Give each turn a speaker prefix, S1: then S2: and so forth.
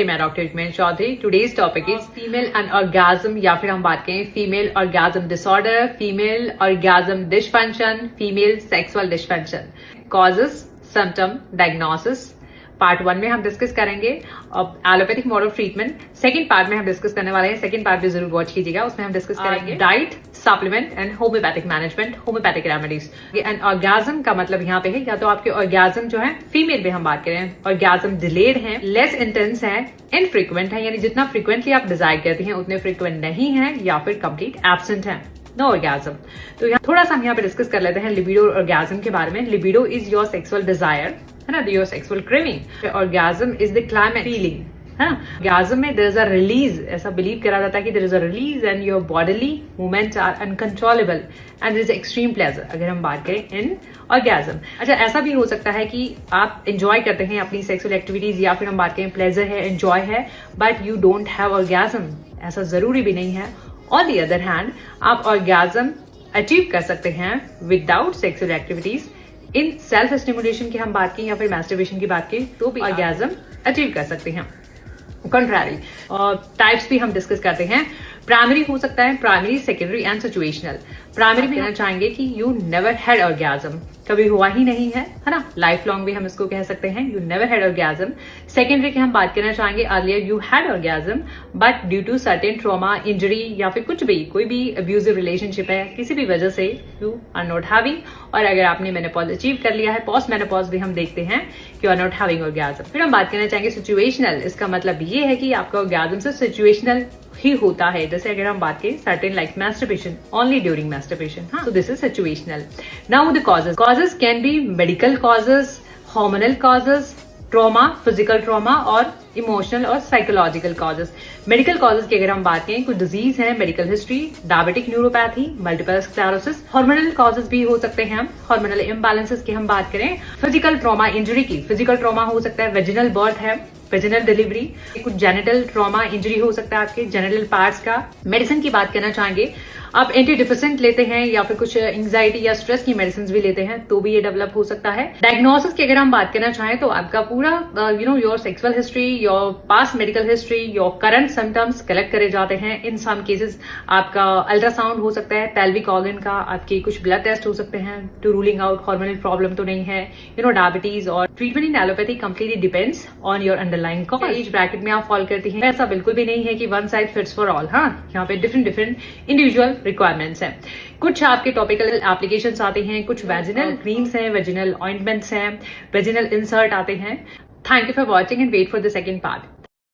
S1: मैं डॉक्टर इकमैन Chaudhary. Today's topic is female anorgasm, या फिर हम बात करें female orgasm disorder, female orgasm dysfunction, female sexual dysfunction, causes, symptom, diagnosis. Part 1 में हम डिस्कस करेंगे allopathic mode of treatment. Second part में हम डिस्कस करने वाले हैं, सेकंड पार्ट भी जरूर वॉच कीजिएगा, उसमें हम डिस्कस करेंगे diet, supplement and homeopathic management, homeopathic remedies. And orgasm का मतलब यहाँ पे है या तो आपके ऑर्गेज्म जो है फीमेल में हम बात करें ऑर्गेज्म डिलेड है, लेस इंटेंस है, इनफ्रीक्वेंट है, यानी जितना फ्रीक्वेंटली आप डिजायर करती हैं उतने फ्रीक्वेंट नहीं है, या फिर कंप्लीट एब्सेंट है, नो ऑर्गेज्म। तो यहाँ थोड़ा सा हम यहाँ पे डिस्कस कर लेते हैं लिबिडो ऑर्गेज्म के बारे में। Libido is your sexual desire, है ना, your sexual craving. Orgasm is the climax feeling, है ना। ऑर्गेज्म में देयर इज अ रिलीज, ऐसा बिलीव करा जाता है कि there is a release and your bodily movements are uncontrollable and there is extreme pleasure, अगर हम बात करें इन ऑर्गेज्म। अच्छा, ऐसा भी हो सकता है कि आप एंजॉय करते हैं अपनी सेक्सुअल एक्टिविटीज, या फिर हम बात करें प्लेजर है, एंजॉय है, but you don't have orgasm, ऐसा जरूरी भी नहीं है। ऑन द अदर हैंड, आप ऑर्गेज्म अचीव कर सकते हैं without sexual activities. In self stimulation की हम बात की या फिर मैस्टरबेशन की बात की तो भी ऑर्गेज्म अचीव कर सकते हैं। कंट्रारी टाइप्स भी हम डिस्कस करते हैं। प्राइमरी हो सकता है, primary, secondary and situational. Primary में कहना चाहेंगे कि यू नेवर हैड ऑर्गेज्म, कभी हुआ ही नहीं है ना, लाइफ लॉन्ग भी हम इसको कह सकते हैं, you never had orgasm. Secondary की हम बात करना चाहेंगे earlier you had orgasm but due to certain trauma, injury, या फिर कुछ भी, कोई भी अब्यूजिव रिलेशनशिप है, किसी भी वजह से यू आर नॉट हैविंग। और अगर आपने मेनोपॉज अचीव कर लिया है, पोस्ट मेनोपॉज भी हम देखते हैं कि you are not having orgasm. फिर हम बात करना चाहेंगे सिचुएशनल। इसका मतलब ये है कि आपका ऑर्गेज्म से सिचुएशनल ही होता है, जैसे अगर हम बात करें certain like masturbation, only during masturbation, so this is situational. Now the causes, causes can be medical causes, hormonal causes, trauma, physical trauma, और इमोशनल और साइकोलॉजिकल कॉजेस। मेडिकल कॉजेस की अगर हम बात करें, कुछ डिजीज है, medical history, diabetic neuropathy, multiple sclerosis. Hormonal causes भी हो सकते हैं, हार्मोनल इम्बैलेंसेस की हम बात करें। फिजिकल ट्रॉमा, इंजरी की, फिजिकल ट्रॉमा हो सकता है, वेजिनल बर्थ है, वेजिनल डिलीवरी, कुछ जेनिटल ट्रॉमा, इंजरी हो सकता है आपके जेनिटल पार्ट्स का। मेडिसिन की बात करना चाहेंगे, आप एंटी डिप्रेसेंट लेते हैं या फिर कुछ एंजाइटी या स्ट्रेस की मेडिसिन भी लेते हैं तो भी ये डेवलप हो सकता है। डायग्नोसिस की अगर हम बात करना चाहें तो आपका पूरा your sexual history, your past medical history, your current symptoms collect करे जाते हैं। इन सम केसेस आपका अल्ट्रासाउंड हो सकता है पेल्विक ऑर्गन का, आपके कुछ ब्लड टेस्ट हो सकते हैं to ruling out hormonal problem तो नहीं है, डायबिटीज। और treatment in allopathy completely depends on your underlying cause. As bracket में आप फॉल करती हैं, ऐसा बिल्कुल भी नहीं है कि one size fits for all. हाँ, यहाँ पे डिफरेंट इंडिविजुअल रिक्वायरमेंट्स हैं। कुछ आपके टॉपिकल एप्लीकेशंस आते हैं, कुछ वेजिनल क्रीम्स हैं, वेजिनल ऑइंटमेंट्स हैं, वेजिनल इंसर्ट आते हैं। Thank you for watching and wait for the second part.